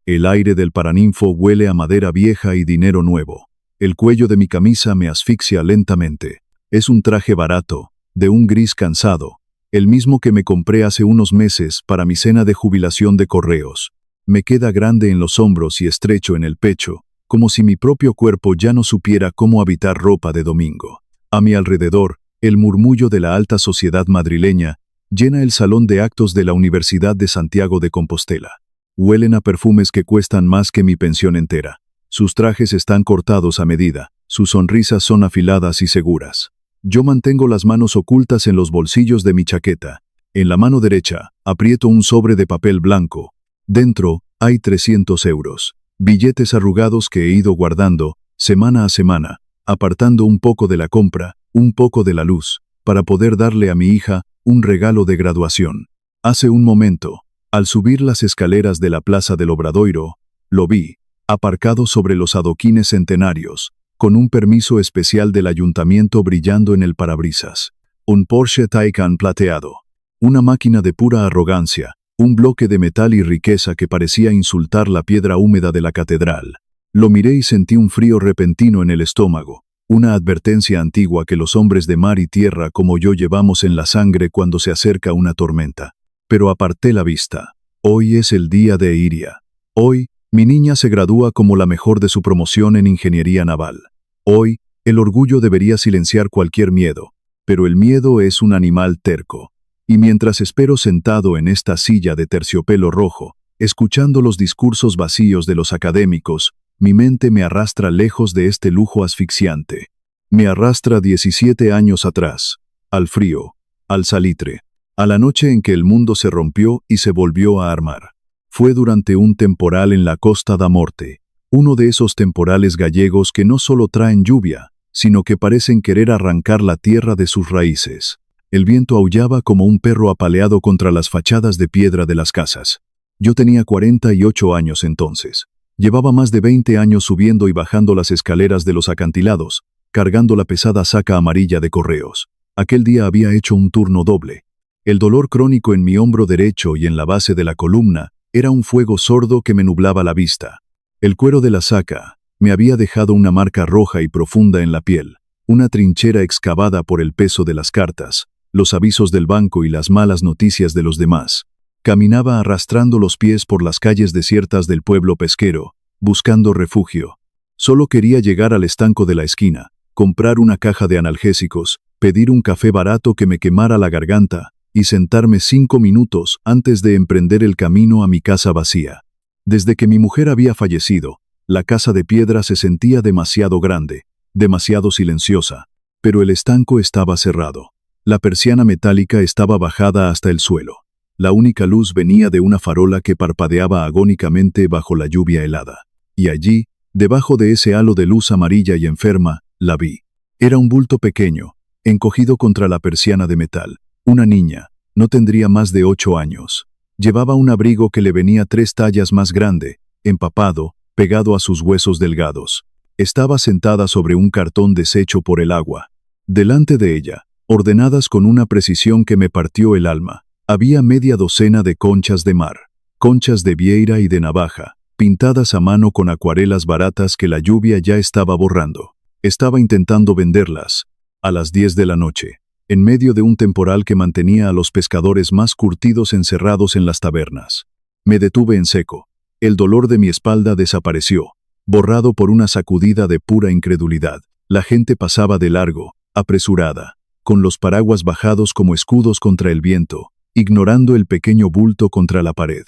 El aire del Paraninfo huele a madera vieja y dinero nuevo. El cuello de mi camisa me asfixia lentamente. Es un traje barato, de un gris cansado, el mismo que me compré hace unos meses para mi cena de jubilación de correos. Me queda grande en los hombros y estrecho en el pecho, como si mi propio cuerpo ya no supiera cómo habitar ropa de domingo. A mi alrededor, el murmullo de la alta sociedad madrileña llena el salón de actos de la Universidad de Santiago de Compostela. Huelen a perfumes que cuestan más que mi pensión entera. Sus trajes están cortados a medida, sus sonrisas son afiladas y seguras. Yo mantengo las manos ocultas en los bolsillos de mi chaqueta. En la mano derecha, aprieto un sobre de papel blanco. Dentro, hay 300 euros. Billetes arrugados que he ido guardando, semana a semana, apartando un poco de la compra, un poco de la luz, para poder darle a mi hija un regalo de graduación. Hace un momento, al subir las escaleras de la Plaza del Obradoiro, lo vi, aparcado sobre los adoquines centenarios, con un permiso especial del ayuntamiento brillando en el parabrisas. Un Porsche Taycan plateado. Una máquina de pura arrogancia, un bloque de metal y riqueza que parecía insultar la piedra húmeda de la catedral. Lo miré y sentí un frío repentino en el estómago, una advertencia antigua que los hombres de mar y tierra como yo llevamos en la sangre cuando se acerca una tormenta. Pero aparté la vista. Hoy es el día de Iria. Hoy, mi niña se gradúa como la mejor de su promoción en ingeniería naval. Hoy, el orgullo debería silenciar cualquier miedo, pero el miedo es un animal terco. Y mientras espero sentado en esta silla de terciopelo rojo, escuchando los discursos vacíos de los académicos, mi mente me arrastra lejos de este lujo asfixiante. Me arrastra 17 años atrás, al frío, al salitre, a la noche en que el mundo se rompió y se volvió a armar. Fue durante un temporal en la Costa da Morte, uno de esos temporales gallegos que no solo traen lluvia, sino que parecen querer arrancar la tierra de sus raíces. El viento aullaba como un perro apaleado contra las fachadas de piedra de las casas. Yo tenía 48 años entonces. Llevaba más de 20 años subiendo y bajando las escaleras de los acantilados, cargando la pesada saca amarilla de correos. Aquel día había hecho un turno doble. El dolor crónico en mi hombro derecho y en la base de la columna era un fuego sordo que me nublaba la vista. El cuero de la saca me había dejado una marca roja y profunda en la piel, una trinchera excavada por el peso de las cartas, los avisos del banco y las malas noticias de los demás. Caminaba arrastrando los pies por las calles desiertas del pueblo pesquero, buscando refugio. Solo quería llegar al estanco de la esquina, comprar una caja de analgésicos, pedir un café barato que me quemara la garganta, y sentarme 5 minutos antes de emprender el camino a mi casa vacía. Desde que mi mujer había fallecido, la casa de piedra se sentía demasiado grande, demasiado silenciosa, pero el estanco estaba cerrado. La persiana metálica estaba bajada hasta el suelo. La única luz venía de una farola que parpadeaba agónicamente bajo la lluvia helada. Y allí, debajo de ese halo de luz amarilla y enferma, la vi. Era un bulto pequeño, encogido contra la persiana de metal. Una niña, no tendría más de 8 años. Llevaba un abrigo que le venía 3 tallas más grande, empapado, pegado a sus huesos delgados. Estaba sentada sobre un cartón deshecho por el agua. Delante de ella, ordenadas con una precisión que me partió el alma, había media docena de conchas de mar, conchas de vieira y de navaja, pintadas a mano con acuarelas baratas que la lluvia ya estaba borrando. Estaba intentando venderlas, a las 10 de la noche, en medio de un temporal que mantenía a los pescadores más curtidos encerrados en las tabernas. Me detuve en seco. El dolor de mi espalda desapareció, borrado por una sacudida de pura incredulidad. La gente pasaba de largo, apresurada, con los paraguas bajados como escudos contra el viento, ignorando el pequeño bulto contra la pared.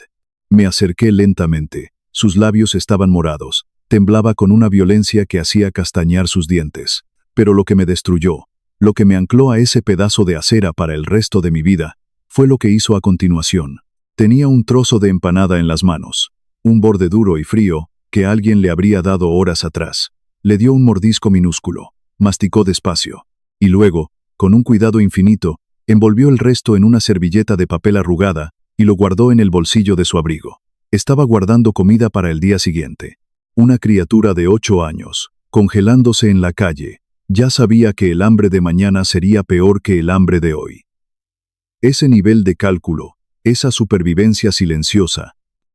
Me acerqué lentamente. Sus labios estaban morados. Temblaba con una violencia que hacía castañar sus dientes. Pero lo que me destruyó, lo que me ancló a ese pedazo de acera para el resto de mi vida, fue lo que hizo a continuación. Tenía un trozo de empanada en las manos, un borde duro y frío que alguien le habría dado horas atrás. Le dio un mordisco minúsculo, masticó despacio, y luego, con un cuidado infinito, envolvió el resto en una servilleta de papel arrugada y lo guardó en el bolsillo de su abrigo. Estaba guardando comida para el día siguiente. Una criatura de 8 años, congelándose en la calle, ya sabía que el hambre de mañana sería peor que el hambre de hoy. Ese nivel de cálculo, esa supervivencia silenciosa,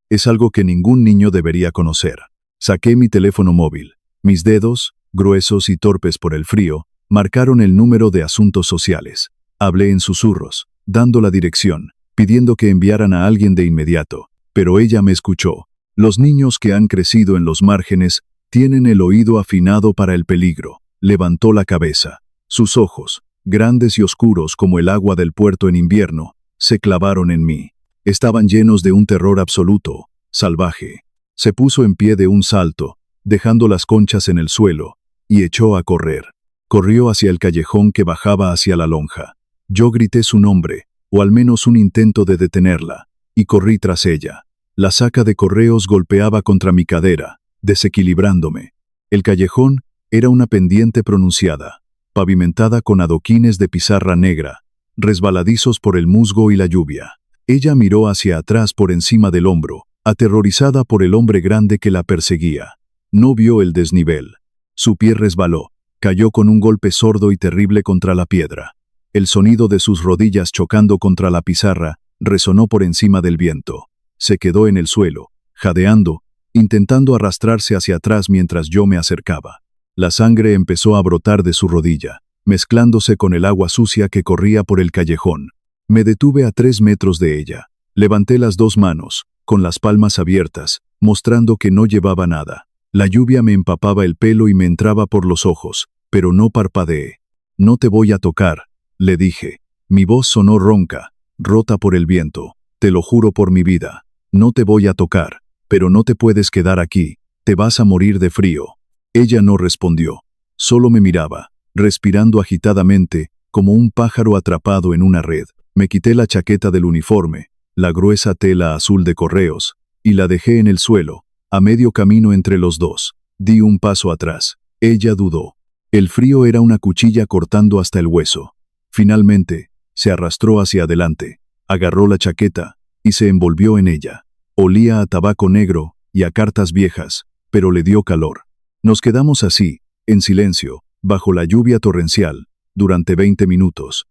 Es algo que ningún niño debería conocer. Saqué mi teléfono móvil. Mis dedos, gruesos y torpes por el frío, marcaron el número de asuntos sociales. Hablé en susurros, dando la dirección, pidiendo que enviaran a alguien de inmediato, pero ella me escuchó. Los niños que han crecido en los márgenes tienen el oído afinado para el peligro. Levantó la cabeza. Sus ojos, grandes y oscuros como el agua del puerto en invierno, se clavaron en mí. Estaban llenos de un terror absoluto, salvaje. Se puso en pie de un salto, dejando las conchas en el suelo, y echó a correr. Corrió hacia el callejón que bajaba hacia la lonja. Yo grité su nombre, o al menos un intento de detenerla, y corrí tras ella. La saca de correos golpeaba contra mi cadera, desequilibrándome. El callejón era una pendiente pronunciada, pavimentada con adoquines de pizarra negra, resbaladizos por el musgo y la lluvia. Ella miró hacia atrás por encima del hombro, aterrorizada por el hombre grande que la perseguía. No vio el desnivel. Su pie resbaló, cayó con un golpe sordo y terrible contra la piedra. El sonido de sus rodillas chocando contra la pizarra resonó por encima del viento. Se quedó en el suelo, jadeando, intentando arrastrarse hacia atrás mientras yo me acercaba. La sangre empezó a brotar de su rodilla, mezclándose con el agua sucia que corría por el callejón. Me detuve a 3 metros de ella. Levanté las 2 manos, con las palmas abiertas, mostrando que no llevaba nada. La lluvia me empapaba el pelo y me entraba por los ojos, pero no parpadeé. «No te voy a tocar», le dije. Mi voz sonó ronca, rota por el viento. «Te lo juro por mi vida. No te voy a tocar, pero no te puedes quedar aquí. Te vas a morir de frío». Ella no respondió. Solo me miraba, respirando agitadamente, como un pájaro atrapado en una red. Me quité la chaqueta del uniforme, la gruesa tela azul de correos, y la dejé en el suelo, a medio camino entre los dos. Di un paso atrás. Ella dudó. El frío era una cuchilla cortando hasta el hueso. Finalmente, se arrastró hacia adelante, agarró la chaqueta, y se envolvió en ella. Olía a tabaco negro y a cartas viejas, pero le dio calor. Nos quedamos así, en silencio, bajo la lluvia torrencial, durante 20 minutos.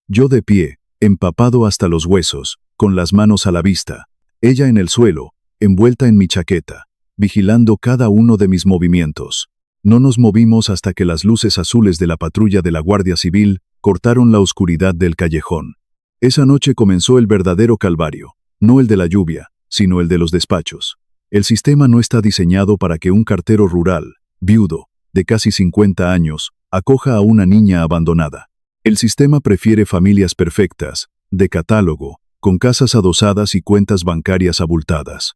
Yo de pie, empapado hasta los huesos, con las manos a la vista. Ella en el suelo, envuelta en mi chaqueta, vigilando cada uno de mis movimientos. No nos movimos hasta que las luces azules de la patrulla de la Guardia Civil cortaron la oscuridad del callejón. Esa noche comenzó el verdadero calvario, no el de la lluvia, sino el de los despachos. El sistema no está diseñado para que un cartero rural, viudo, de casi 50 años, acoja a una niña abandonada. El sistema prefiere familias perfectas, de catálogo, con casas adosadas y cuentas bancarias abultadas.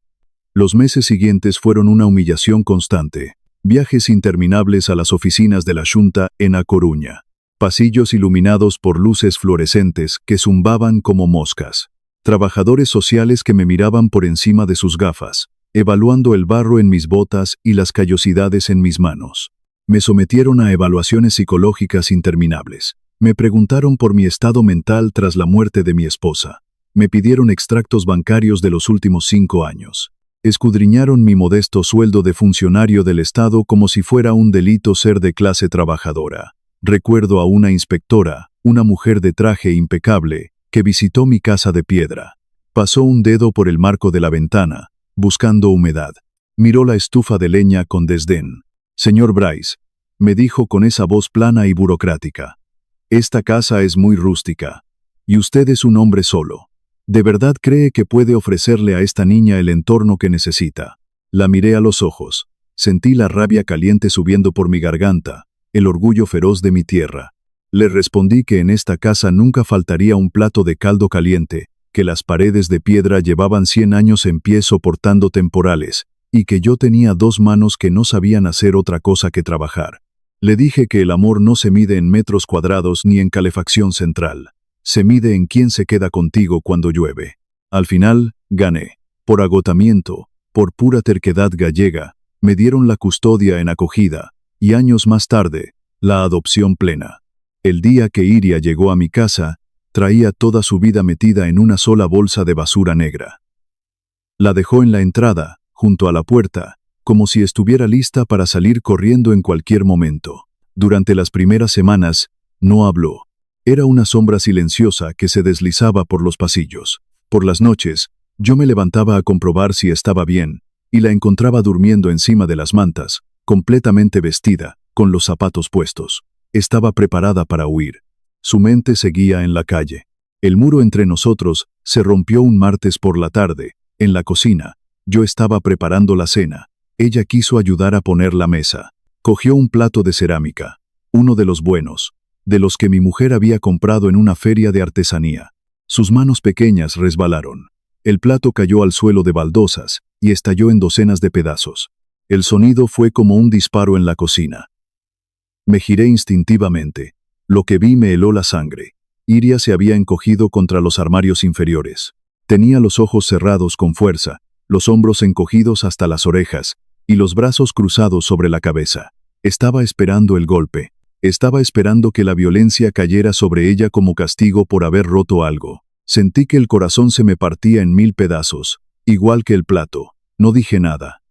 Los meses siguientes fueron una humillación constante. Viajes interminables a las oficinas de la Xunta en A Coruña. Pasillos iluminados por luces fluorescentes que zumbaban como moscas. Trabajadores sociales que me miraban por encima de sus gafas, evaluando el barro en mis botas y las callosidades en mis manos. Me sometieron a evaluaciones psicológicas interminables. Me preguntaron por mi estado mental tras la muerte de mi esposa. Me pidieron extractos bancarios de los últimos 5 años. Escudriñaron mi modesto sueldo de funcionario del Estado como si fuera un delito ser de clase trabajadora. Recuerdo a una inspectora, una mujer de traje impecable, que visitó mi casa de piedra. Pasó un dedo por el marco de la ventana, buscando humedad. Miró la estufa de leña con desdén. «Señor Bryce», me dijo con esa voz plana y burocrática, «esta casa es muy rústica. Y usted es un hombre solo. ¿De verdad cree que puede ofrecerle a esta niña el entorno que necesita?» La miré a los ojos. Sentí la rabia caliente subiendo por mi garganta, el orgullo feroz de mi tierra. Le respondí que en esta casa nunca faltaría un plato de caldo caliente, que las paredes de piedra llevaban 100 años en pie soportando temporales, y que yo tenía 2 manos que no sabían hacer otra cosa que trabajar. Le dije que el amor no se mide en metros cuadrados ni en calefacción central. Se mide en quién se queda contigo cuando llueve. Al final, gané. Por agotamiento, por pura terquedad gallega, me dieron la custodia en acogida, y años más tarde, la adopción plena. El día que Iria llegó a mi casa, traía toda su vida metida en una sola bolsa de basura negra. La dejó en la entrada, junto a la puerta, como si estuviera lista para salir corriendo en cualquier momento. Durante las primeras semanas, no habló. Era una sombra silenciosa que se deslizaba por los pasillos. Por las noches, Yo me levantaba a comprobar si estaba bien, y la encontraba durmiendo encima de las mantas, completamente vestida, con los zapatos puestos. Estaba preparada para huir. Su mente seguía en la calle. El muro entre nosotros se rompió un martes por la tarde, en la cocina. Yo estaba preparando la cena. Ella quiso ayudar a poner la mesa. Cogió un plato de cerámica, uno de los buenos, de los que mi mujer había comprado en una feria de artesanía. Sus manos pequeñas resbalaron. El plato cayó al suelo de baldosas y estalló en docenas de pedazos. El sonido fue como un disparo en la cocina. Me giré instintivamente. Lo que vi me heló la sangre. Iria se había encogido contra los armarios inferiores. Tenía los ojos cerrados con fuerza, los hombros encogidos hasta las orejas y los brazos cruzados sobre la cabeza. Estaba esperando el golpe. Estaba esperando que la violencia cayera sobre ella como castigo por haber roto algo. Sentí que el corazón se me partía en 1000 pedazos, igual que el plato. No dije nada.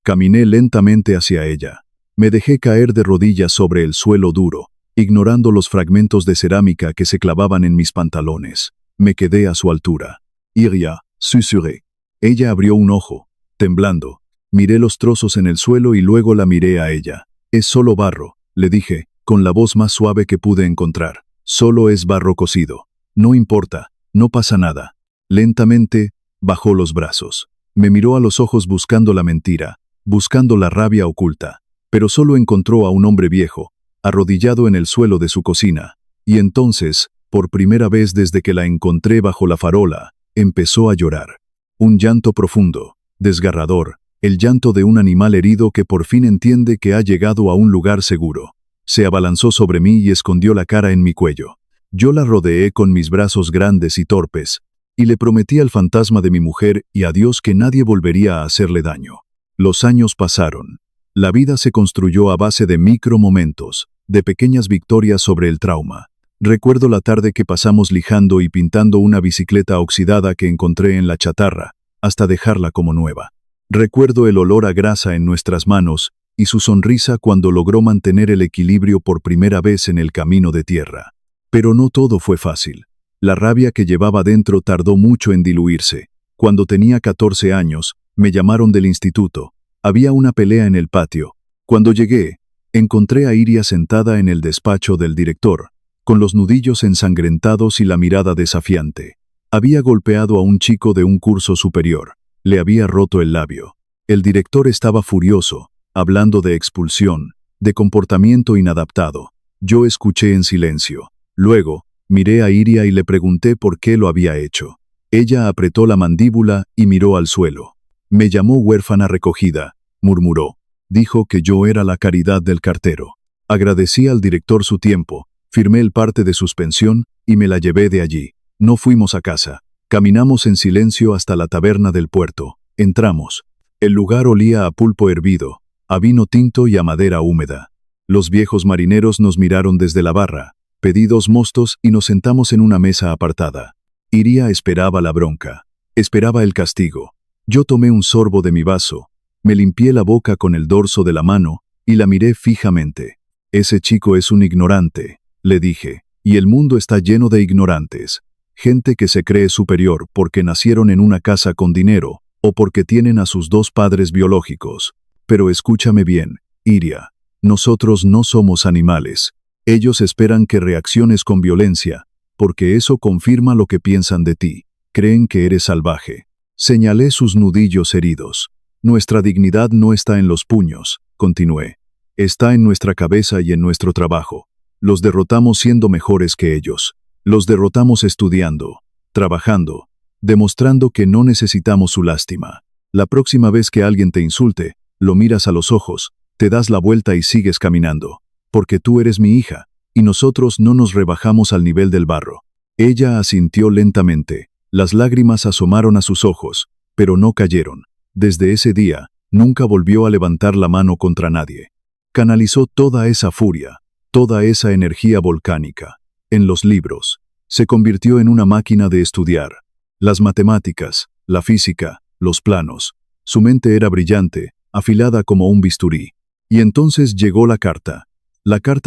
Caminé lentamente hacia ella. Me dejé caer de rodillas sobre el suelo duro, ignorando los fragmentos de cerámica que se clavaban en mis pantalones. Me quedé a su altura. Iria, susurré. Ella abrió un ojo, temblando. Miré los trozos en el suelo y luego la miré a ella. Es solo barro, le dije, con la voz más suave que pude encontrar. Solo es barro cocido. No importa, no pasa nada. Lentamente, bajó los brazos. Me miró a los ojos buscando la mentira, buscando la rabia oculta. Pero solo encontró a un hombre viejo, arrodillado en el suelo de su cocina. Y entonces, por primera vez desde que la encontré bajo la farola, empezó a llorar. Un llanto profundo, desgarrador, el llanto de un animal herido que por fin entiende que ha llegado a un lugar seguro. Se abalanzó sobre mí y escondió la cara en mi cuello. Yo la rodeé con mis brazos grandes y torpes, y le prometí al fantasma de mi mujer y a Dios que nadie volvería a hacerle daño. Los años pasaron. La vida se construyó a base de micromomentos, de pequeñas victorias sobre el trauma. Recuerdo la tarde que pasamos lijando y pintando una bicicleta oxidada que encontré en la chatarra, hasta dejarla como nueva. Recuerdo el olor a grasa en nuestras manos y su sonrisa cuando logró mantener el equilibrio por primera vez en el camino de tierra. Pero no todo fue fácil. La rabia que llevaba dentro tardó mucho en diluirse. Cuando tenía 14 años, me llamaron del instituto. Había una pelea en el patio. Cuando llegué, encontré a Iria sentada en el despacho del director, con los nudillos ensangrentados y la mirada desafiante. Había golpeado a un chico de un curso superior. Le había roto el labio. El director estaba furioso, hablando de expulsión, de comportamiento inadaptado. Yo escuché en silencio. Luego, miré a Iria y le pregunté por qué lo había hecho. Ella apretó la mandíbula y miró al suelo. Me llamó huérfana recogida, murmuró. Dijo que yo era la caridad del cartero. Agradecí al director su tiempo, firmé el parte de suspensión y me la llevé de allí. No fuimos a casa. Caminamos en silencio hasta la taberna del puerto. Entramos. El lugar olía a pulpo hervido, a vino tinto y a madera húmeda. Los viejos marineros nos miraron desde la barra. Pedí 2 mostos y nos sentamos en una mesa apartada. Iria esperaba la bronca. Esperaba el castigo. Yo tomé un sorbo de mi vaso. Me limpié la boca con el dorso de la mano y la miré fijamente. Ese chico es un ignorante, le dije, y el mundo está lleno de ignorantes. Gente que se cree superior porque nacieron en una casa con dinero o porque tienen a sus 2 padres biológicos. Pero escúchame bien, Iria, nosotros no somos animales. Ellos esperan que reacciones con violencia, porque eso confirma lo que piensan de ti. Creen que eres salvaje. Señalé sus nudillos heridos. Nuestra dignidad no está en los puños, continué. Está en nuestra cabeza y en nuestro trabajo. Los derrotamos siendo mejores que ellos. Los derrotamos estudiando, trabajando, demostrando que no necesitamos su lástima. La próxima vez que alguien te insulte, lo miras a los ojos, te das la vuelta y sigues caminando. Porque tú eres mi hija, y nosotros no nos rebajamos al nivel del barro. Ella asintió lentamente. Las lágrimas asomaron a sus ojos, pero no cayeron. Desde ese día, nunca volvió a levantar la mano contra nadie. Canalizó toda esa furia, toda esa energía volcánica, en los libros. Se convirtió en una máquina de estudiar. Las matemáticas, la física, los planos. Su mente era brillante, afilada como un bisturí. Y entonces llegó la carta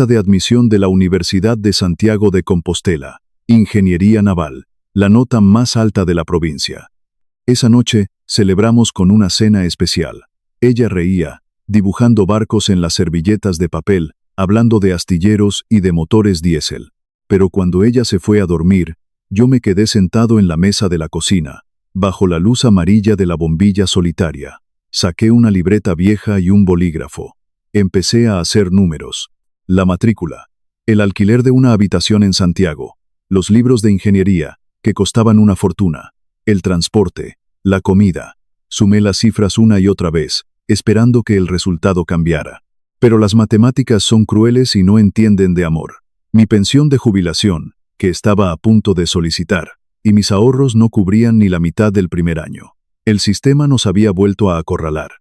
de admisión de la Universidad de Santiago de Compostela, Ingeniería Naval, la nota más alta de la provincia. Esa noche celebramos con una cena especial. Ella reía, dibujando barcos en las servilletas de papel, hablando de astilleros y de motores diésel. Pero cuando ella se fue a dormir, yo me quedé sentado en la mesa de la cocina, bajo la luz amarilla de la bombilla solitaria. Saqué una libreta vieja y un bolígrafo. Empecé a hacer números. La matrícula, el alquiler de una habitación en Santiago, los libros de ingeniería, que costaban una fortuna, el transporte, la comida. Sumé las cifras una y otra vez, esperando que el resultado cambiara. Pero las matemáticas son crueles y no entienden de amor. Mi pensión de jubilación, que estaba a punto de solicitar, y mis ahorros no cubrían ni la mitad del primer año. El sistema nos había vuelto a acorralar.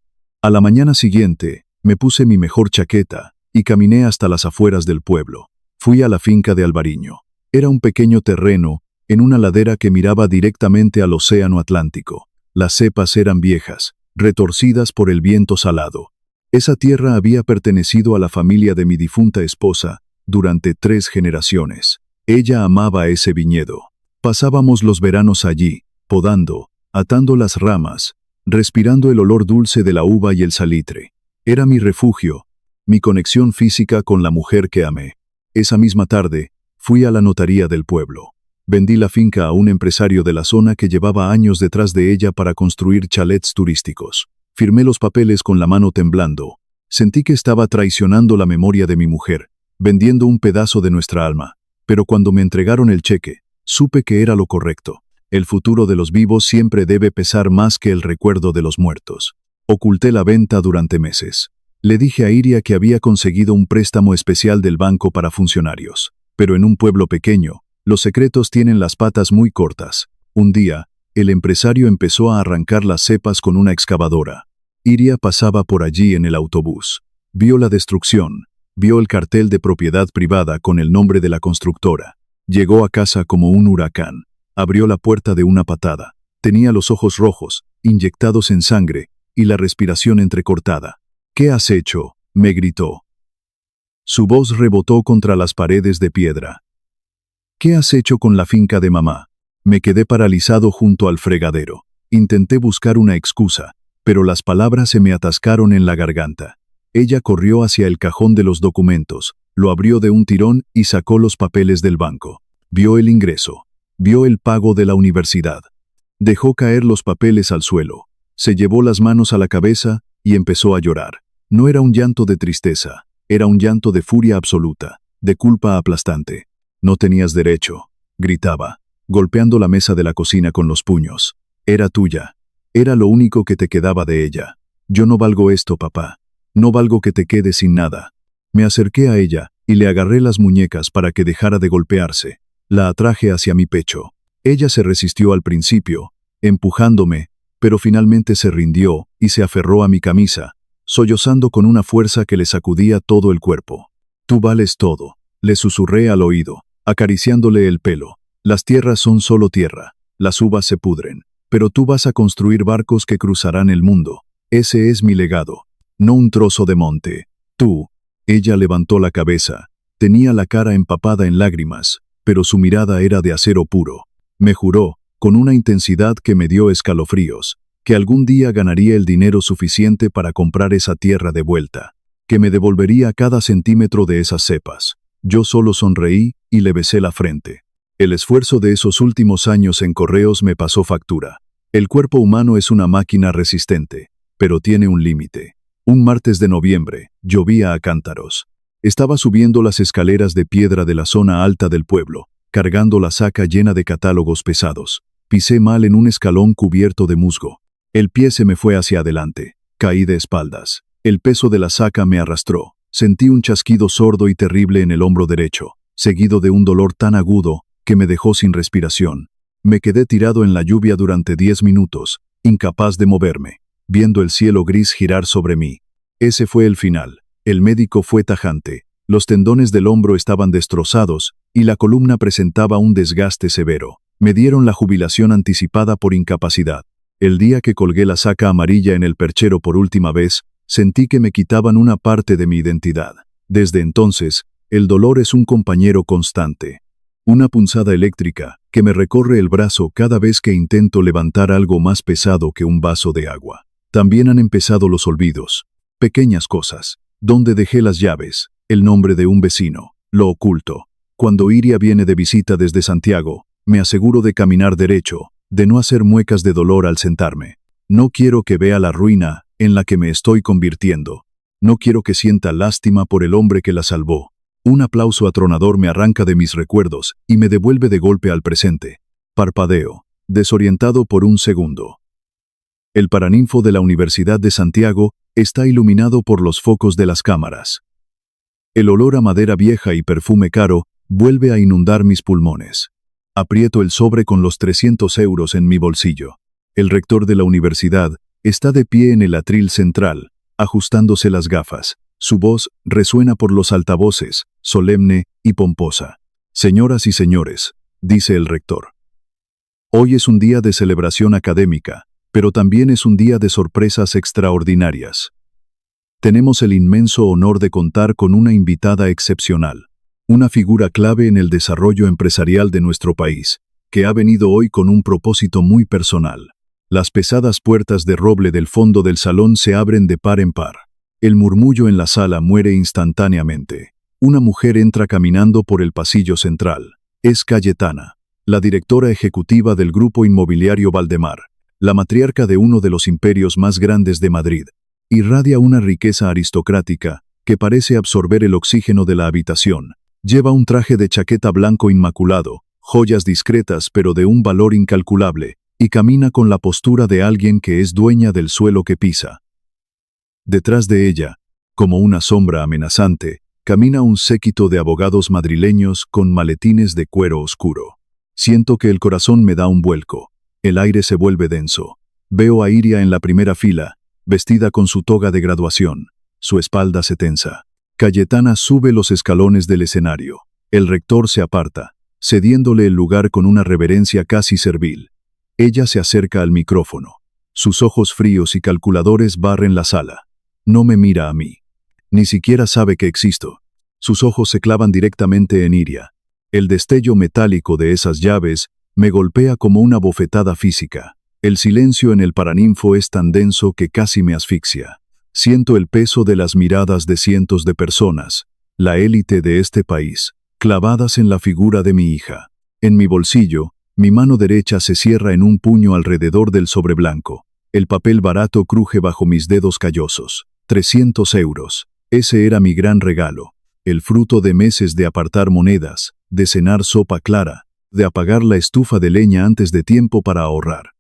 A la mañana siguiente, me puse mi mejor chaqueta y caminé hasta las afueras del pueblo. Fui a la finca de Alvariño. Era un pequeño terreno, en una ladera que miraba directamente al océano Atlántico. Las cepas eran viejas, retorcidas por el viento salado. Esa tierra había pertenecido a la familia de mi difunta esposa durante 3 generaciones. Ella amaba ese viñedo. Pasábamos los veranos allí, podando, atando las ramas, respirando el olor dulce de la uva y el salitre. Era mi refugio, mi conexión física con la mujer que amé. Esa misma tarde, fui a la notaría del pueblo. Vendí la finca a un empresario de la zona que llevaba años detrás de ella para construir chalets turísticos. Firmé los papeles con la mano temblando. Sentí que estaba traicionando la memoria de mi mujer, vendiendo un pedazo de nuestra alma. Pero cuando me entregaron el cheque, supe que era lo correcto. El futuro de los vivos siempre debe pesar más que el recuerdo de los muertos. Oculté la venta durante meses. Le dije a Iria que había conseguido un préstamo especial del banco para funcionarios. Pero en un pueblo pequeño, los secretos tienen las patas muy cortas. Un día, el empresario empezó a arrancar las cepas con una excavadora. Iria pasaba por allí en el autobús. Vio la destrucción. Vio el cartel de propiedad privada con el nombre de la constructora. Llegó a casa como un huracán. Abrió la puerta de una patada. Tenía los ojos rojos, inyectados en sangre, y la respiración entrecortada. «¿Qué has hecho?», me gritó. Su voz rebotó contra las paredes de piedra. «¿Qué has hecho con la finca de mamá?». Me quedé paralizado junto al fregadero. Intenté buscar una excusa, pero las palabras se me atascaron en la garganta. Ella corrió hacia el cajón de los documentos, lo abrió de un tirón y sacó los papeles del banco. Vio el ingreso. Vio el pago de la universidad. Dejó caer los papeles al suelo. Se llevó las manos a la cabeza y empezó a llorar. No era un llanto de tristeza, era un llanto de furia absoluta, de culpa aplastante. «No tenías derecho», gritaba, golpeando la mesa de la cocina con los puños. «Era tuya. Era lo único que te quedaba de ella. Yo no valgo esto, papá. No valgo que te quedes sin nada». Me acerqué a ella y le agarré las muñecas para que dejara de golpearse. La atraje hacia mi pecho. Ella se resistió al principio, empujándome, pero finalmente se rindió y se aferró a mi camisa, sollozando con una fuerza que le sacudía todo el cuerpo. «Tú vales todo», le susurré al oído, acariciándole el pelo. «Las tierras son solo tierra, las uvas se pudren, pero tú vas a construir barcos que cruzarán el mundo. Ese es mi legado, no un trozo de monte. Tú». Ella levantó la cabeza. Tenía la cara empapada en lágrimas, pero su mirada era de acero puro. Me juró, con una intensidad que me dio escalofríos, que algún día ganaría el dinero suficiente para comprar esa tierra de vuelta, que me devolvería cada centímetro de esas cepas. Yo solo sonreí y le besé la frente. El esfuerzo de esos últimos años en correos me pasó factura. El cuerpo humano es una máquina resistente, pero tiene un límite. Un martes de noviembre, llovía a cántaros. Estaba subiendo las escaleras de piedra de la zona alta del pueblo, cargando la saca llena de catálogos pesados. Pisé mal en un escalón cubierto de musgo. El pie se me fue hacia adelante. Caí de espaldas. El peso de la saca me arrastró. Sentí un chasquido sordo y terrible en el hombro derecho, seguido de un dolor tan agudo que me dejó sin respiración. Me quedé tirado en la lluvia durante 10 minutos, incapaz de moverme, viendo el cielo gris girar sobre mí. Ese fue el final. El médico fue tajante. Los tendones del hombro estaban destrozados y la columna presentaba un desgaste severo. Me dieron la jubilación anticipada por incapacidad. El día que colgué la saca amarilla en el perchero por última vez, sentí que me quitaban una parte de mi identidad. Desde entonces, el dolor es un compañero constante. Una punzada eléctrica, que me recorre el brazo cada vez que intento levantar algo más pesado que un vaso de agua. También han empezado los olvidos. Pequeñas cosas. ¿Dónde dejé las llaves? El nombre de un vecino. Lo oculto. Cuando Iria viene de visita desde Santiago, me aseguro de caminar derecho, de no hacer muecas de dolor al sentarme. No quiero que vea la ruina en la que me estoy convirtiendo. No quiero que sienta lástima por el hombre que la salvó. Un aplauso atronador me arranca de mis recuerdos y me devuelve de golpe al presente. Parpadeo, desorientado por un segundo. El paraninfo de la Universidad de Santiago está iluminado por los focos de las cámaras. El olor a madera vieja y perfume caro vuelve a inundar mis pulmones. Aprieto el sobre con los 300 euros en mi bolsillo. El rector de la universidad está de pie en el atril central, ajustándose las gafas. Su voz resuena por los altavoces, solemne y pomposa. Señoras y señores, dice el rector. Hoy es un día de celebración académica, pero también es un día de sorpresas extraordinarias. Tenemos el inmenso honor de contar con una invitada excepcional, una figura clave en el desarrollo empresarial de nuestro país, que ha venido hoy con un propósito muy personal. Las pesadas puertas de roble del fondo del salón se abren de par en par. El murmullo en la sala muere instantáneamente. Una mujer entra caminando por el pasillo central. Es Cayetana, la directora ejecutiva del Grupo Inmobiliario Valdemar, la matriarca de uno de los imperios más grandes de Madrid. Irradia una riqueza aristocrática que parece absorber el oxígeno de la habitación. Lleva un traje de chaqueta blanco inmaculado, joyas discretas pero de un valor incalculable, y camina con la postura de alguien que es dueña del suelo que pisa. Detrás de ella, como una sombra amenazante, camina un séquito de abogados madrileños con maletines de cuero oscuro. Siento que el corazón me da un vuelco. El aire se vuelve denso. Veo a Iria en la primera fila, vestida con su toga de graduación. Su espalda se tensa. Cayetana sube los escalones del escenario. El rector se aparta, cediéndole el lugar con una reverencia casi servil. Ella se acerca al micrófono. Sus ojos fríos y calculadores barren la sala. No me mira a mí. Ni siquiera sabe que existo. Sus ojos se clavan directamente en Iria. El destello metálico de esas llaves me golpea como una bofetada física. El silencio en el paraninfo es tan denso que casi me asfixia. Siento el peso de las miradas de cientos de personas, la élite de este país, clavadas en la figura de mi hija. En mi bolsillo, mi mano derecha se cierra en un puño alrededor del sobre blanco. El papel barato cruje bajo mis dedos callosos. 300 euros. Ese era mi gran regalo. El fruto de meses de apartar monedas, de cenar sopa clara, de apagar la estufa de leña antes de tiempo para ahorrar.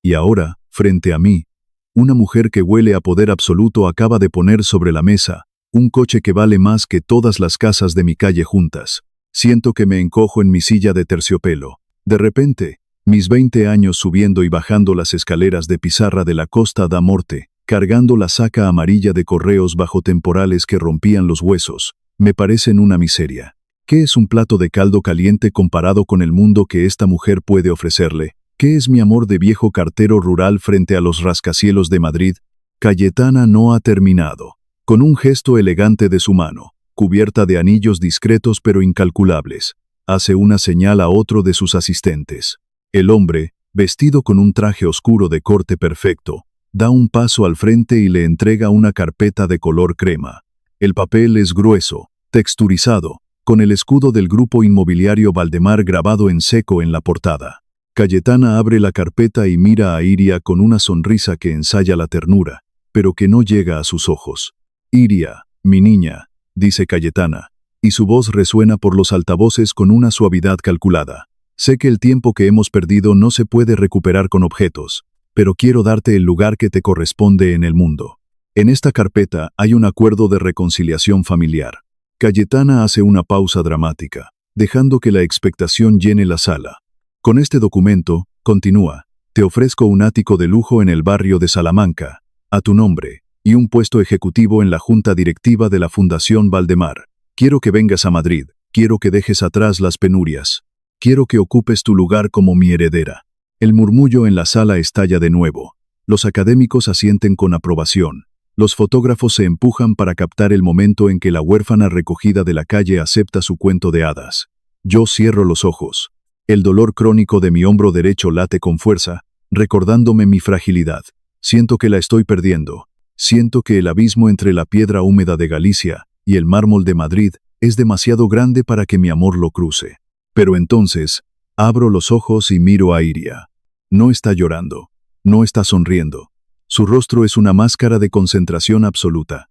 Y ahora, frente a mí, una mujer que huele a poder absoluto acaba de poner sobre la mesa un coche que vale más que todas las casas de mi calle juntas. Siento que me encojo en mi silla de terciopelo. De repente, mis 20 años subiendo y bajando las escaleras de pizarra de la Costa da Morte, cargando la saca amarilla de correos bajo temporales que rompían los huesos, me parecen una miseria. ¿Qué es un plato de caldo caliente comparado con el mundo que esta mujer puede ofrecerle? ¿Qué es mi amor de viejo cartero rural frente a los rascacielos de Madrid? Cayetana no ha terminado. Con un gesto elegante de su mano, cubierta de anillos discretos pero incalculables, hace una señal a otro de sus asistentes. El hombre, vestido con un traje oscuro de corte perfecto, da un paso al frente y le entrega una carpeta de color crema. El papel es grueso, texturizado, con el escudo del Grupo Inmobiliario Valdemar grabado en seco en la portada. Cayetana abre la carpeta y mira a Iria con una sonrisa que ensaya la ternura, pero que no llega a sus ojos. Iria, mi niña, dice Cayetana, y su voz resuena por los altavoces con una suavidad calculada. Sé que el tiempo que hemos perdido no se puede recuperar con objetos, pero quiero darte el lugar que te corresponde en el mundo. En esta carpeta hay un acuerdo de reconciliación familiar. Cayetana hace una pausa dramática, dejando que la expectación llene la sala. Con este documento, continúa, te ofrezco un ático de lujo en el barrio de Salamanca, a tu nombre, y un puesto ejecutivo en la junta directiva de la Fundación Valdemar. Quiero que vengas a Madrid, quiero que dejes atrás las penurias. Quiero que ocupes tu lugar como mi heredera. El murmullo en la sala estalla de nuevo. Los académicos asienten con aprobación. Los fotógrafos se empujan para captar el momento en que la huérfana recogida de la calle acepta su cuento de hadas. Yo cierro los ojos. El dolor crónico de mi hombro derecho late con fuerza, recordándome mi fragilidad. Siento que la estoy perdiendo. Siento que el abismo entre la piedra húmeda de Galicia y el mármol de Madrid es demasiado grande para que mi amor lo cruce. Pero entonces, abro los ojos y miro a Iria. No está llorando. No está sonriendo. Su rostro es una máscara de concentración absoluta.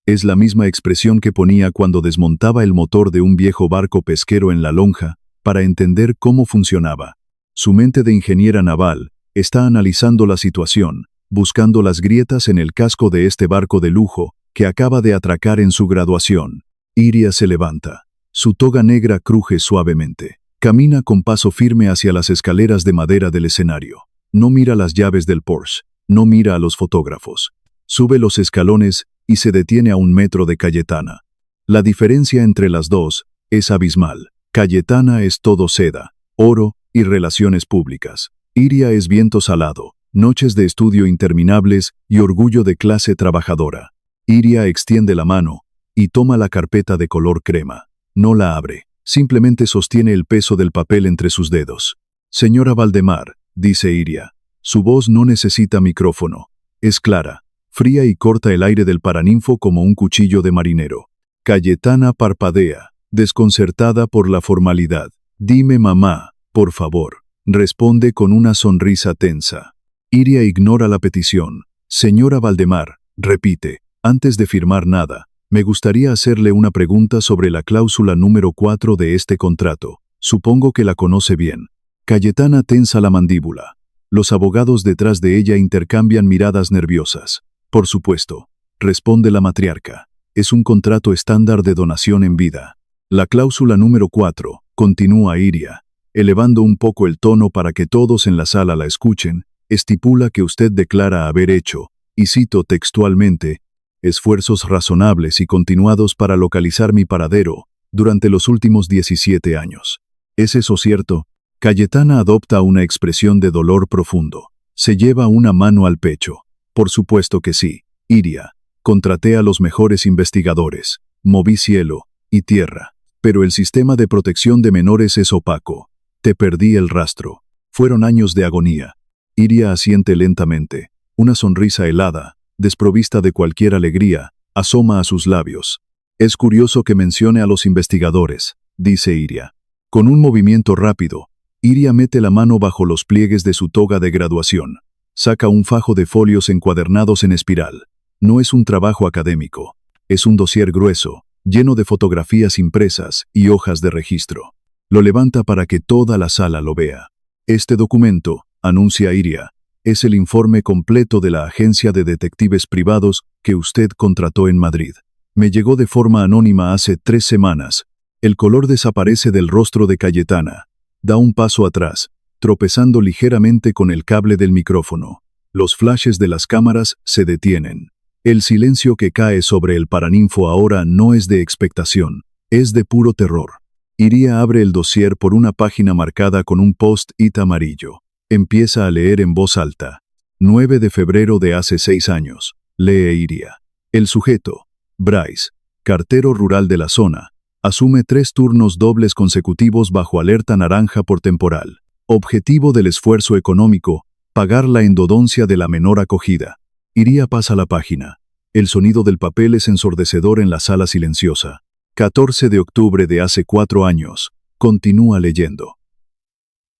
Es la misma expresión que ponía cuando desmontaba el motor de un viejo barco pesquero en la lonja para entender cómo funcionaba. Su mente de ingeniera naval está analizando la situación, buscando las grietas en el casco de este barco de lujo que acaba de atracar en su graduación. Iria se levanta. Su toga negra cruje suavemente. Camina con paso firme hacia las escaleras de madera del escenario. No mira las llaves del Porsche. No mira a los fotógrafos. Sube los escalones y se detiene a 1 metro de Cayetana. La diferencia entre las dos es abismal. Cayetana es todo seda, oro y relaciones públicas. Iria es viento salado, noches de estudio interminables y orgullo de clase trabajadora. Iria extiende la mano y toma la carpeta de color crema. No la abre, simplemente sostiene el peso del papel entre sus dedos. Señora Valdemar, dice Iria. Su voz no necesita micrófono. Es clara, fría y corta el aire del paraninfo como un cuchillo de marinero. Cayetana parpadea, desconcertada por la formalidad. Dime mamá, por favor. Responde con una sonrisa tensa. Iria ignora la petición. Señora Valdemar, repite, antes de firmar nada, me gustaría hacerle una pregunta sobre la cláusula número 4 de este contrato. Supongo que la conoce bien. Cayetana tensa la mandíbula. Los abogados detrás de ella intercambian miradas nerviosas. Por supuesto, responde la matriarca. Es un contrato estándar de donación en vida. La cláusula número 4, continúa Iria, elevando un poco el tono para que todos en la sala la escuchen, estipula que usted declara haber hecho, y cito textualmente, esfuerzos razonables y continuados para localizar mi paradero durante los últimos 17 años. ¿Es eso cierto? Cayetana adopta una expresión de dolor profundo. Se lleva una mano al pecho. Por supuesto que sí, Iria. Contraté a los mejores investigadores. Moví cielo y tierra. Pero el sistema de protección de menores es opaco. Te perdí el rastro. Fueron años de agonía. Iria asiente lentamente. Una sonrisa helada, desprovista de cualquier alegría, asoma a sus labios. Es curioso que mencione a los investigadores, dice Iria. Con un movimiento rápido, Iria mete la mano bajo los pliegues de su toga de graduación. Saca un fajo de folios encuadernados en espiral. No es un trabajo académico. Es un dossier grueso, lleno de fotografías impresas y hojas de registro. Lo levanta para que toda la sala lo vea. Este documento, anuncia Iria, es el informe completo de la agencia de detectives privados que usted contrató en Madrid. Me llegó de forma anónima hace 3 semanas. El color desaparece del rostro de Cayetana. Da un paso atrás, tropezando ligeramente con el cable del micrófono. Los flashes de las cámaras se detienen. El silencio que cae sobre el paraninfo ahora no es de expectación, es de puro terror. Iria abre el dossier por una página marcada con un post-it amarillo. Empieza a leer en voz alta. 9 de febrero de hace 6 años. Lee Iria. El sujeto, Bryce, cartero rural de la zona, asume 3 turnos dobles consecutivos bajo alerta naranja por temporal. Objetivo del esfuerzo económico, pagar la endodoncia de la menor acogida. Iria pasa la página. El sonido del papel es ensordecedor en la sala silenciosa. 14 de octubre de hace 4 años. Continúa leyendo.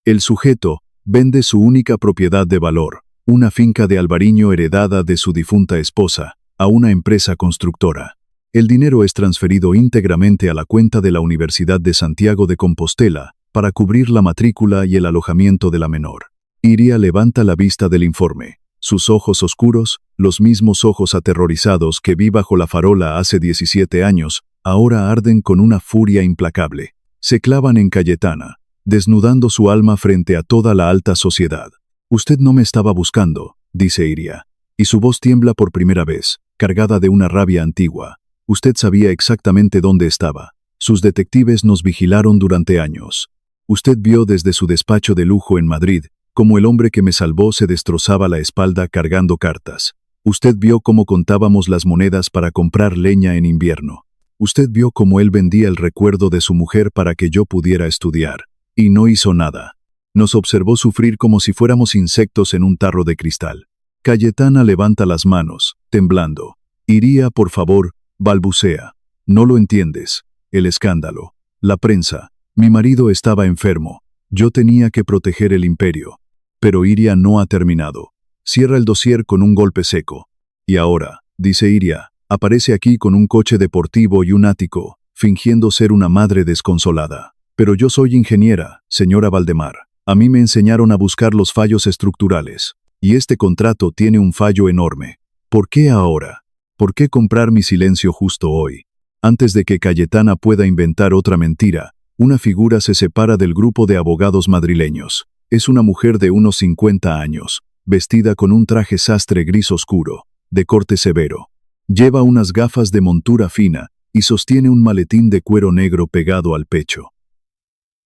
El sujeto vende su única propiedad de valor, una finca de Albariño heredada de su difunta esposa, a una empresa constructora. El dinero es transferido íntegramente a la cuenta de la Universidad de Santiago de Compostela para cubrir la matrícula y el alojamiento de la menor. Iria levanta la vista del informe. Sus ojos oscuros, los mismos ojos aterrorizados que vi bajo la farola hace 17 años, ahora arden con una furia implacable. Se clavan en Cayetana, desnudando su alma frente a toda la alta sociedad. Usted no me estaba buscando, dice Iria, y su voz tiembla por primera vez, cargada de una rabia antigua. Usted sabía exactamente dónde estaba. Sus detectives nos vigilaron durante años. Usted vio desde su despacho de lujo en Madrid cómo el hombre que me salvó se destrozaba la espalda cargando cartas. Usted vio cómo contábamos las monedas para comprar leña en invierno. Usted vio cómo él vendía el recuerdo de su mujer para que yo pudiera estudiar. y no hizo nada. Nos observó sufrir como si fuéramos insectos en un tarro de cristal. Cayetana levanta las manos, temblando. Iría, por favor, balbucea. No lo entiendes. El escándalo. La prensa. Mi marido estaba enfermo. Yo tenía que proteger el imperio. Pero Iria no ha terminado. Cierra el dossier con un golpe seco. Y ahora, dice Iria, aparece aquí con un coche deportivo y un ático, fingiendo ser una madre desconsolada. Pero yo soy ingeniera, señora Valdemar. A mí me enseñaron a buscar los fallos estructurales. Y este contrato tiene un fallo enorme. ¿Por qué ahora? ¿Por qué comprar mi silencio justo hoy? Antes de que Cayetana pueda inventar otra mentira, una figura se separa del grupo de abogados madrileños. Es una mujer de unos 50 años, vestida con un traje sastre gris oscuro, de corte severo. Lleva unas gafas de montura fina y sostiene un maletín de cuero negro pegado al pecho.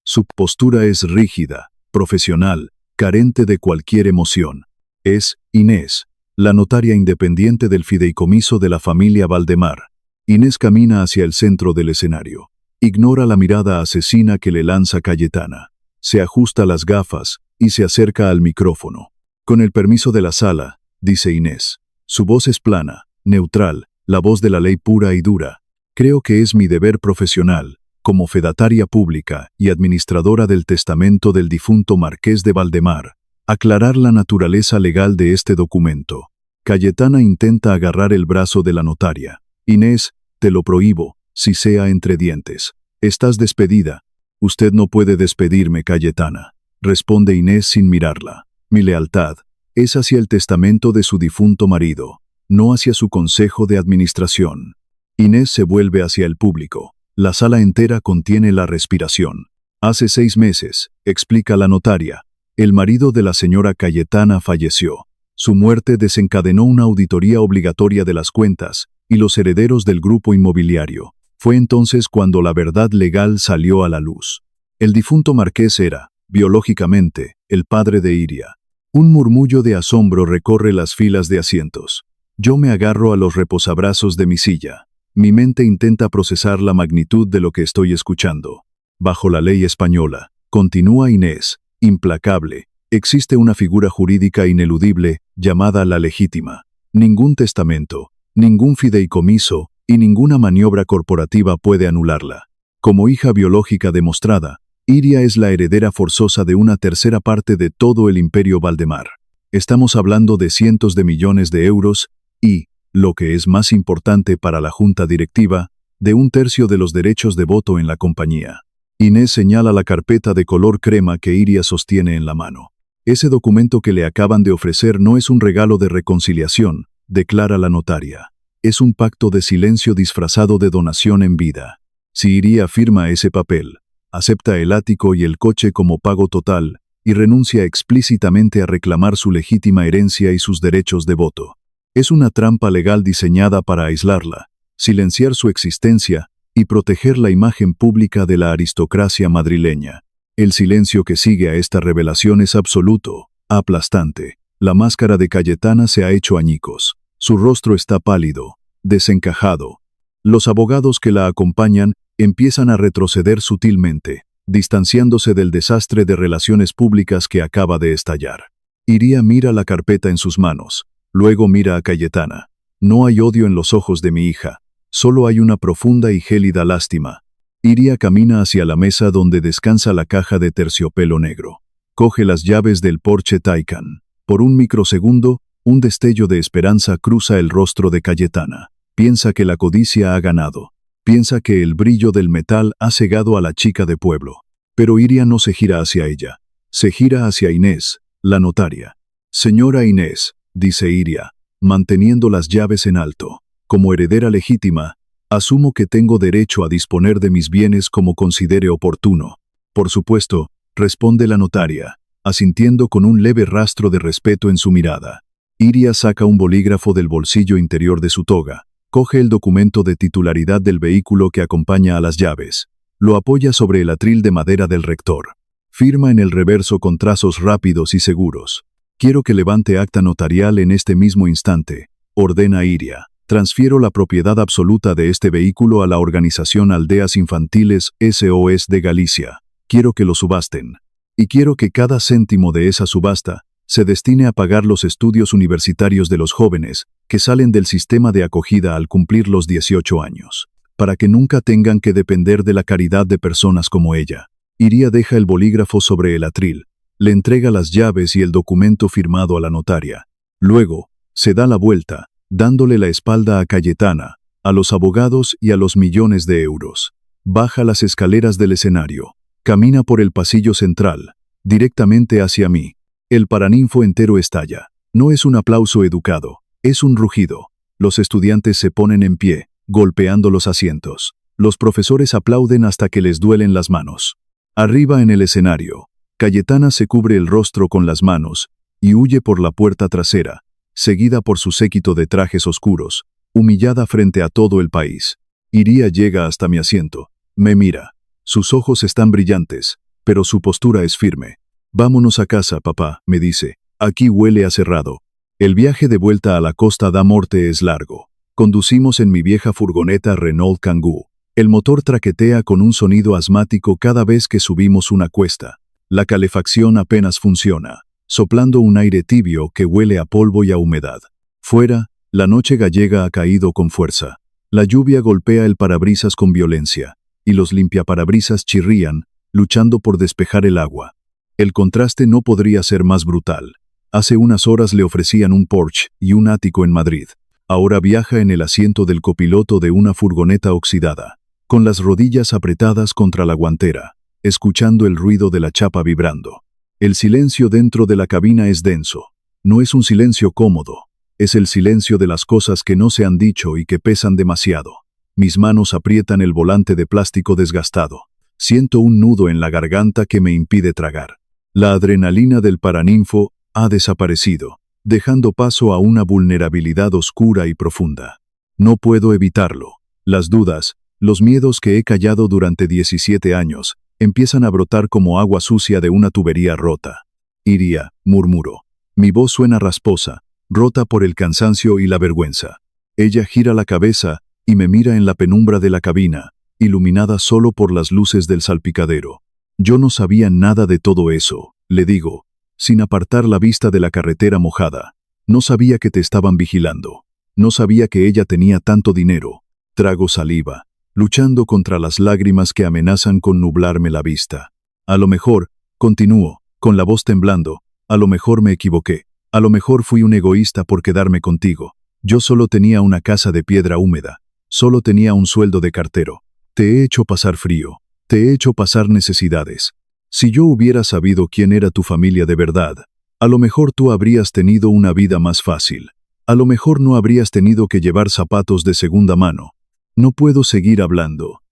Su postura es rígida, profesional, carente de cualquier emoción. Es Inés, la notaria independiente del fideicomiso de la familia Valdemar. Inés camina hacia el centro del escenario. Ignora la mirada asesina que le lanza Cayetana. Se ajusta las gafas y se acerca al micrófono. Con el permiso de la sala, dice Inés. Su voz es plana, neutral, la voz de la ley pura y dura. Creo que es mi deber profesional, como fedataria pública y administradora del testamento del difunto Marqués de Valdemar, aclarar la naturaleza legal de este documento. Cayetana intenta agarrar el brazo de la notaria. Inés, te lo prohíbo, si sea entre dientes. Estás despedida. Usted no puede despedirme, Cayetana, responde Inés sin mirarla. Mi lealtad es hacia el testamento de su difunto marido, no hacia su consejo de administración. Inés se vuelve hacia el público. La sala entera contiene la respiración. Hace 6 meses, explica la notaria, el marido de la señora Cayetana falleció. Su muerte desencadenó una auditoría obligatoria de las cuentas y los herederos del grupo inmobiliario. Fue entonces cuando la verdad legal salió a la luz. El difunto marqués era, biológicamente, el padre de Iria. Un murmullo de asombro recorre las filas de asientos. Yo me agarro a los reposabrazos de mi silla. Mi mente intenta procesar la magnitud de lo que estoy escuchando. Bajo la ley española, continúa Inés, implacable, existe una figura jurídica ineludible llamada la legítima. Ningún testamento, ningún fideicomiso y ninguna maniobra corporativa puede anularla. Como hija biológica demostrada, Iria es la heredera forzosa de una tercera parte de todo el imperio Valdemar. Estamos hablando de cientos de millones de euros y, lo que es más importante para la junta directiva, de 1/3 de los derechos de voto en la compañía. Inés señala la carpeta de color crema que Iria sostiene en la mano. Ese documento que le acaban de ofrecer no es un regalo de reconciliación, declara la notaria. Es un pacto de silencio disfrazado de donación en vida. Si Iria firma ese papel, acepta el ático y el coche como pago total, y renuncia explícitamente a reclamar su legítima herencia y sus derechos de voto. Es una trampa legal diseñada para aislarla, silenciar su existencia y proteger la imagen pública de la aristocracia madrileña. El silencio que sigue a esta revelación es absoluto, aplastante. La máscara de Cayetana se ha hecho añicos. Su rostro está pálido, desencajado. Los abogados que la acompañan empiezan a retroceder sutilmente, distanciándose del desastre de relaciones públicas que acaba de estallar. Iria mira la carpeta en sus manos. Luego mira a Cayetana. No hay odio en los ojos de mi hija, solo hay una profunda y gélida lástima. Iria camina hacia la mesa donde descansa la caja de terciopelo negro. Coge las llaves del Porsche Taycan. Por un microsegundo, un destello de esperanza cruza el rostro de Cayetana. Piensa que la codicia ha ganado. Piensa que el brillo del metal ha cegado a la chica de pueblo. Pero Iria no se gira hacia ella. Se gira hacia Inés, la notaria. Señora Inés, dice Iria, manteniendo las llaves en alto. Como heredera legítima, asumo que tengo derecho a disponer de mis bienes como considere oportuno. Por supuesto, responde la notaria, asintiendo con un leve rastro de respeto en su mirada. Iria saca un bolígrafo del bolsillo interior de su toga, coge el documento de titularidad del vehículo que acompaña a las llaves, lo apoya sobre el atril de madera del rector. Firma en el reverso con trazos rápidos y seguros. Quiero que levante acta notarial en este mismo instante, ordena Iria. Transfiero la propiedad absoluta de este vehículo a la organización Aldeas Infantiles SOS de Galicia. Quiero que lo subasten. Y quiero que cada céntimo de esa subasta se destine a pagar los estudios universitarios de los jóvenes que salen del sistema de acogida al cumplir los 18 años, para que nunca tengan que depender de la caridad de personas como ella. Iria deja el bolígrafo sobre el atril, le entrega las llaves y el documento firmado a la notaria. Luego, se da la vuelta, dándole la espalda a Cayetana, a los abogados y a los millones de euros. Baja las escaleras del escenario, camina por el pasillo central, directamente hacia mí. El Paraninfo entero estalla. No es un aplauso educado, es un rugido. Los estudiantes se ponen en pie, golpeando los asientos. Los profesores aplauden hasta que les duelen las manos. Arriba en el escenario, Cayetana se cubre el rostro con las manos y huye por la puerta trasera, seguida por su séquito de trajes oscuros, humillada frente a todo el país. Iria llega hasta mi asiento, me mira. Sus ojos están brillantes, pero su postura es firme. Vámonos a casa, papá, me dice. Aquí huele a cerrado. El viaje de vuelta a la Costa da Morte es largo. Conducimos en mi vieja furgoneta Renault Kangoo. El motor traquetea con un sonido asmático cada vez que subimos una cuesta. La calefacción apenas funciona, soplando un aire tibio que huele a polvo y a humedad. Fuera, la noche gallega ha caído con fuerza. La lluvia golpea el parabrisas con violencia, y los limpiaparabrisas chirrían, luchando por despejar el agua. El contraste no podría ser más brutal. Hace unas horas le ofrecían un Porsche y un ático en Madrid. Ahora viaja en el asiento del copiloto de una furgoneta oxidada, con las rodillas apretadas contra la guantera, escuchando el ruido de la chapa vibrando. El silencio dentro de la cabina es denso. No es un silencio cómodo. Es el silencio de las cosas que no se han dicho y que pesan demasiado. Mis manos aprietan el volante de plástico desgastado. Siento un nudo en la garganta que me impide tragar. La adrenalina del Paraninfo ha desaparecido, dejando paso a una vulnerabilidad oscura y profunda. No puedo evitarlo. Las dudas, los miedos que he callado durante 17 años, empiezan a brotar como agua sucia de una tubería rota. Iria, murmuro. Mi voz suena rasposa, rota por el cansancio y la vergüenza. Ella gira la cabeza y me mira en la penumbra de la cabina, iluminada solo por las luces del salpicadero. Yo no sabía nada de todo eso, le digo, sin apartar la vista de la carretera mojada. No sabía que te estaban vigilando. No sabía que ella tenía tanto dinero. Trago saliva, luchando contra las lágrimas que amenazan con nublarme la vista. A lo mejor, continúo, con la voz temblando, a lo mejor me equivoqué. A lo mejor fui un egoísta por quedarme contigo. Yo solo tenía una casa de piedra húmeda. Solo tenía un sueldo de cartero. Te he hecho pasar frío. Te he hecho pasar necesidades. Si yo hubiera sabido quién era tu familia de verdad, a lo mejor tú habrías tenido una vida más fácil. A lo mejor no habrías tenido que llevar zapatos de segunda mano. No puedo seguir hablando.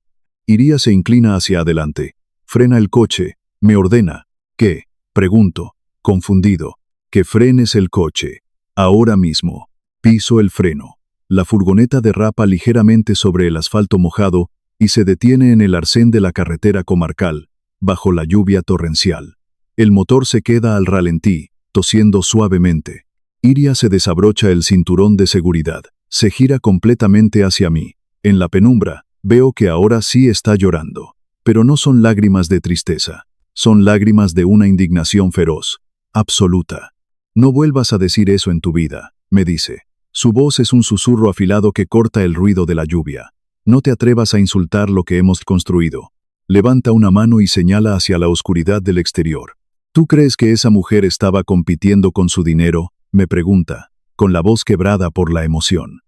Iria se inclina hacia adelante. Frena el coche. Me ordena. ¿Qué? Pregunto, confundido. Que frenes el coche. Ahora mismo. Piso el freno. La furgoneta derrapa ligeramente sobre el asfalto mojado y se detiene en el arcén de la carretera comarcal, bajo la lluvia torrencial. El motor se queda al ralentí, tosiendo suavemente. Iria se desabrocha el cinturón de seguridad. Se gira completamente hacia mí. En la penumbra, veo que ahora sí está llorando. Pero no son lágrimas de tristeza. Son lágrimas de una indignación feroz. Absoluta. No vuelvas a decir eso en tu vida, me dice. Su voz es un susurro afilado que corta el ruido de la lluvia. No te atrevas a insultar lo que hemos construido. Levanta una mano y señala hacia la oscuridad del exterior. ¿Tú crees que esa mujer estaba compitiendo con su dinero?, me pregunta, con la voz quebrada por la emoción.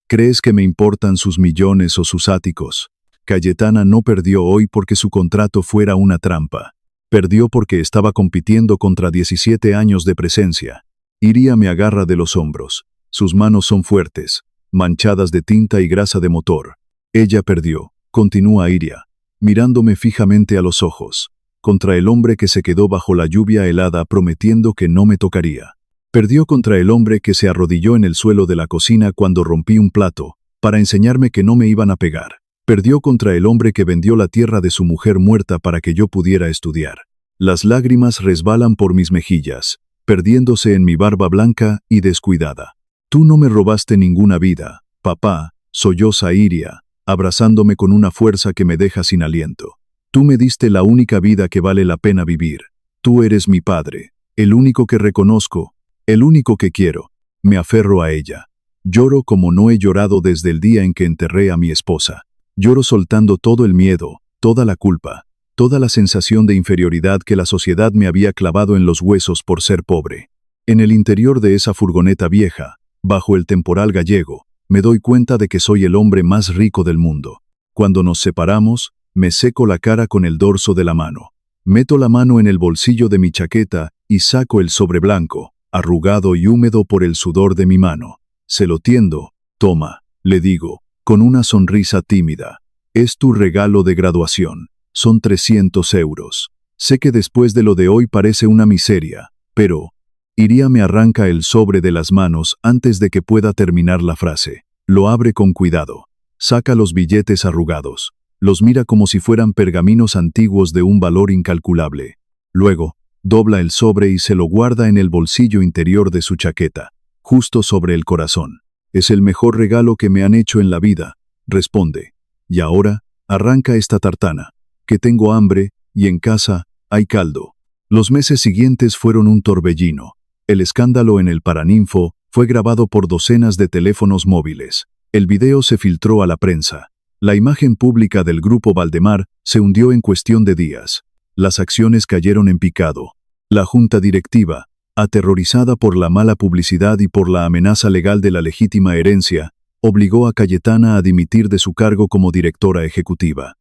¿Crees que me importan sus millones o sus áticos? Cayetana no perdió hoy porque su contrato fuera una trampa. Perdió porque estaba compitiendo contra 17 años de presencia. Iria me agarra de los hombros. Sus manos son fuertes, manchadas de tinta y grasa de motor. Ella perdió, continúa Iria, mirándome fijamente a los ojos, contra el hombre que se quedó bajo la lluvia helada prometiendo que no me tocaría. Perdió contra el hombre que se arrodilló en el suelo de la cocina cuando rompí un plato, para enseñarme que no me iban a pegar. Perdió contra el hombre que vendió la tierra de su mujer muerta para que yo pudiera estudiar. Las lágrimas resbalan por mis mejillas, perdiéndose en mi barba blanca y descuidada. Tú no me robaste ninguna vida, papá, solloza Iria, abrazándome con una fuerza que me deja sin aliento. Tú me diste la única vida que vale la pena vivir. Tú eres mi padre, el único que reconozco, el único que quiero. Me aferro a ella. Lloro como no he llorado desde el día en que enterré a mi esposa. Lloro soltando todo el miedo, toda la culpa, toda la sensación de inferioridad que la sociedad me había clavado en los huesos por ser pobre. En el interior de esa furgoneta vieja, bajo el temporal gallego, me doy cuenta de que soy el hombre más rico del mundo. Cuando nos separamos, me seco la cara con el dorso de la mano. Meto la mano en el bolsillo de mi chaqueta y saco el sobre blanco, arrugado y húmedo por el sudor de mi mano. Se lo tiendo. Toma, le digo, con una sonrisa tímida. Es tu regalo de graduación. Son 300 euros. Sé que después de lo de hoy parece una miseria, pero... Iria me arranca el sobre de las manos antes de que pueda terminar la frase. Lo abre con cuidado. Saca los billetes arrugados. Los mira como si fueran pergaminos antiguos de un valor incalculable. Luego, dobla el sobre y se lo guarda en el bolsillo interior de su chaqueta, justo sobre el corazón. Es el mejor regalo que me han hecho en la vida, responde. Y ahora, arranca esta tartana, que tengo hambre, y en casa, hay caldo. Los meses siguientes fueron un torbellino. El escándalo en el Paraninfo fue grabado por docenas de teléfonos móviles. El video se filtró a la prensa. La imagen pública del Grupo Valdemar se hundió en cuestión de días. Las acciones cayeron en picado. La junta directiva, aterrorizada por la mala publicidad y por la amenaza legal de la legítima herencia, obligó a Cayetana a dimitir de su cargo como directora ejecutiva.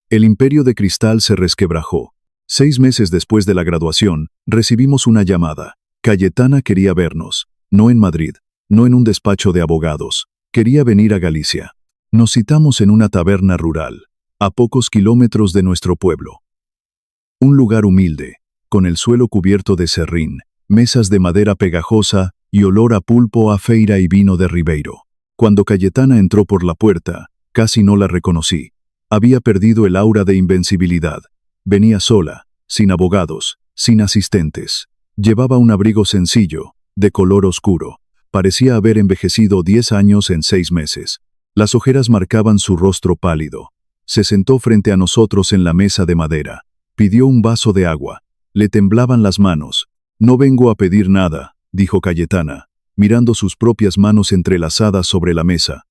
El imperio de cristal se resquebrajó. 6 meses después de la graduación, recibimos una llamada. Cayetana quería vernos, no en Madrid, no en un despacho de abogados. Quería venir a Galicia. Nos citamos en una taberna rural, a pocos kilómetros de nuestro pueblo. Un lugar humilde, con el suelo cubierto de serrín, mesas de madera pegajosa y olor a pulpo, a feira y vino de Ribeiro. Cuando Cayetana entró por la puerta, casi no la reconocí. Había perdido el aura de invencibilidad. Venía sola, sin abogados, sin asistentes. Llevaba un abrigo sencillo, de color oscuro. Parecía haber envejecido 10 años en 6 meses. Las ojeras marcaban su rostro pálido. Se sentó frente a nosotros en la mesa de madera. Pidió un vaso de agua. Le temblaban las manos. No vengo a pedir nada, dijo Cayetana, mirando sus propias manos entrelazadas sobre la mesa.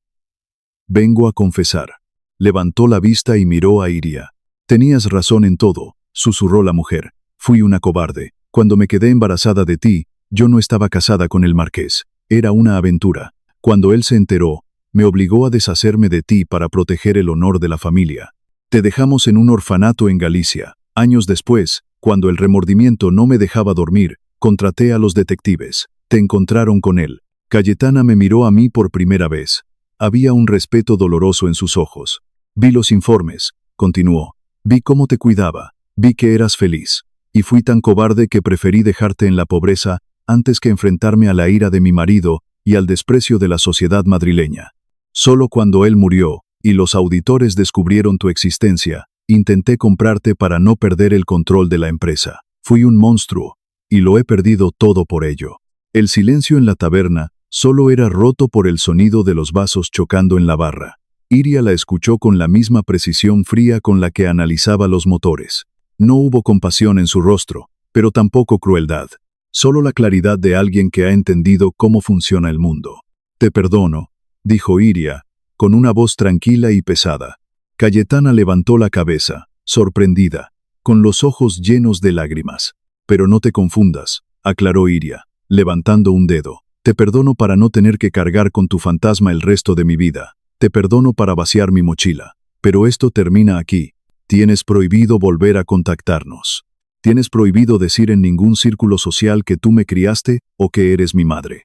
Vengo a confesar. Levantó la vista y miró a Iria. Tenías razón en todo, susurró la mujer. Fui una cobarde. Cuando me quedé embarazada de ti, yo no estaba casada con el marqués. Era una aventura. Cuando él se enteró, me obligó a deshacerme de ti para proteger el honor de la familia. Te dejamos en un orfanato en Galicia. Años después, cuando el remordimiento no me dejaba dormir, contraté a los detectives. Te encontraron con él. Cayetana me miró a mí por primera vez. Había un respeto doloroso en sus ojos. Vi los informes, continuó. Vi cómo te cuidaba. Vi que eras feliz. Y fui tan cobarde que preferí dejarte en la pobreza antes que enfrentarme a la ira de mi marido y al desprecio de la sociedad madrileña. Solo cuando él murió, y los auditores descubrieron tu existencia, intenté comprarte para no perder el control de la empresa. Fui un monstruo, y lo he perdido todo por ello. El silencio en la taberna solo era roto por el sonido de los vasos chocando en la barra. Iria la escuchó con la misma precisión fría con la que analizaba los motores. No hubo compasión en su rostro, pero tampoco crueldad. Solo la claridad de alguien que ha entendido cómo funciona el mundo. Te perdono, dijo Iria, con una voz tranquila y pesada. Cayetana levantó la cabeza, sorprendida, con los ojos llenos de lágrimas. Pero no te confundas, aclaró Iria, levantando un dedo. Te perdono para no tener que cargar con tu fantasma el resto de mi vida. Te perdono para vaciar mi mochila. Pero esto termina aquí. Tienes prohibido volver a contactarnos. Tienes prohibido decir en ningún círculo social que tú me criaste o que eres mi madre.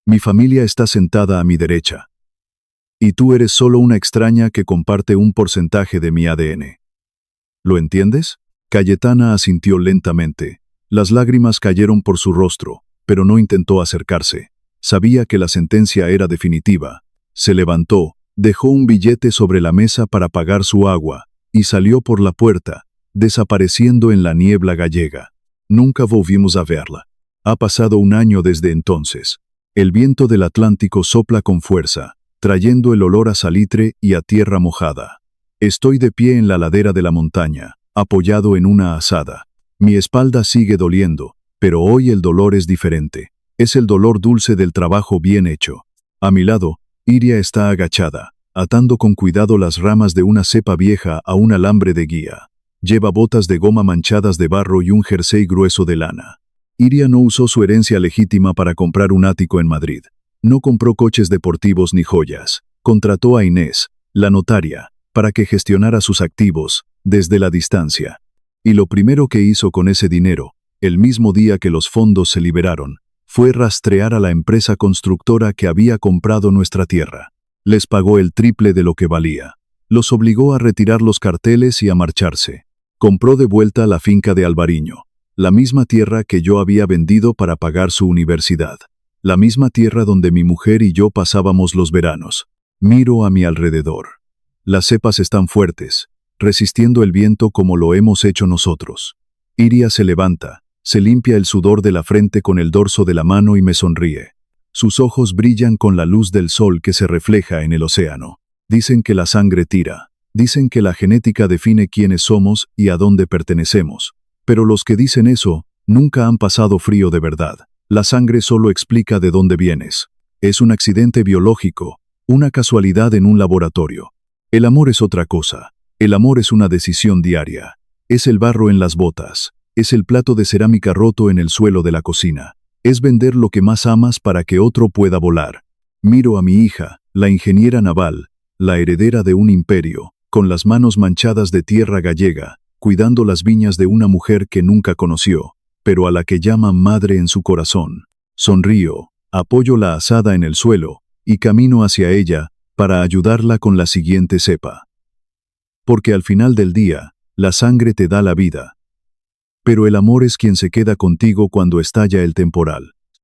Mi familia está sentada a mi derecha. Y tú eres solo una extraña que comparte un porcentaje de mi ADN. ¿Lo entiendes? Cayetana asintió lentamente. Las lágrimas cayeron por su rostro, pero no intentó acercarse. Sabía que la sentencia era definitiva. Se levantó, dejó un billete sobre la mesa para pagar su agua, y salió por la puerta, desapareciendo en la niebla gallega. Nunca volvimos a verla. Ha pasado un año desde entonces. El viento del Atlántico sopla con fuerza, trayendo el olor a salitre y a tierra mojada. Estoy de pie en la ladera de la montaña, apoyado en una azada. Mi espalda sigue doliendo, pero hoy el dolor es diferente. Es el dolor dulce del trabajo bien hecho. A mi lado, Iria está agachada, atando con cuidado las ramas de una cepa vieja a un alambre de guía. Lleva botas de goma manchadas de barro y un jersey grueso de lana. Iria no usó su herencia legítima para comprar un ático en Madrid. No compró coches deportivos ni joyas. Contrató a Inés, la notaria, para que gestionara sus activos, desde la distancia. Y lo primero que hizo con ese dinero, el mismo día que los fondos se liberaron, fue rastrear a la empresa constructora que había comprado nuestra tierra. Les pagó el triple de lo que valía. Los obligó a retirar los carteles y a marcharse. Compró de vuelta la finca de Alvariño, la misma tierra que yo había vendido para pagar su universidad. La misma tierra donde mi mujer y yo pasábamos los veranos. Miro a mi alrededor. Las cepas están fuertes, resistiendo el viento como lo hemos hecho nosotros. Iria se levanta, se limpia el sudor de la frente con el dorso de la mano y me sonríe. Sus ojos brillan con la luz del sol que se refleja en el océano. Dicen que la sangre tira. Dicen que la genética define quiénes somos y a dónde pertenecemos. Pero los que dicen eso, nunca han pasado frío de verdad. La sangre solo explica de dónde vienes. Es un accidente biológico, una casualidad en un laboratorio. El amor es otra cosa. El amor es una decisión diaria. Es el barro en las botas. Es el plato de cerámica roto en el suelo de la cocina. Es vender lo que más amas para que otro pueda volar. Miro a mi hija, la ingeniera naval, la heredera de un imperio, con las manos manchadas de tierra gallega, cuidando las viñas de una mujer que nunca conoció, pero a la que llama madre en su corazón. Sonrío, apoyo la azada en el suelo, y camino hacia ella, para ayudarla con la siguiente cepa. Porque al final del día, la sangre te da la vida. Pero el amor es quien se queda contigo cuando estalla el temporal.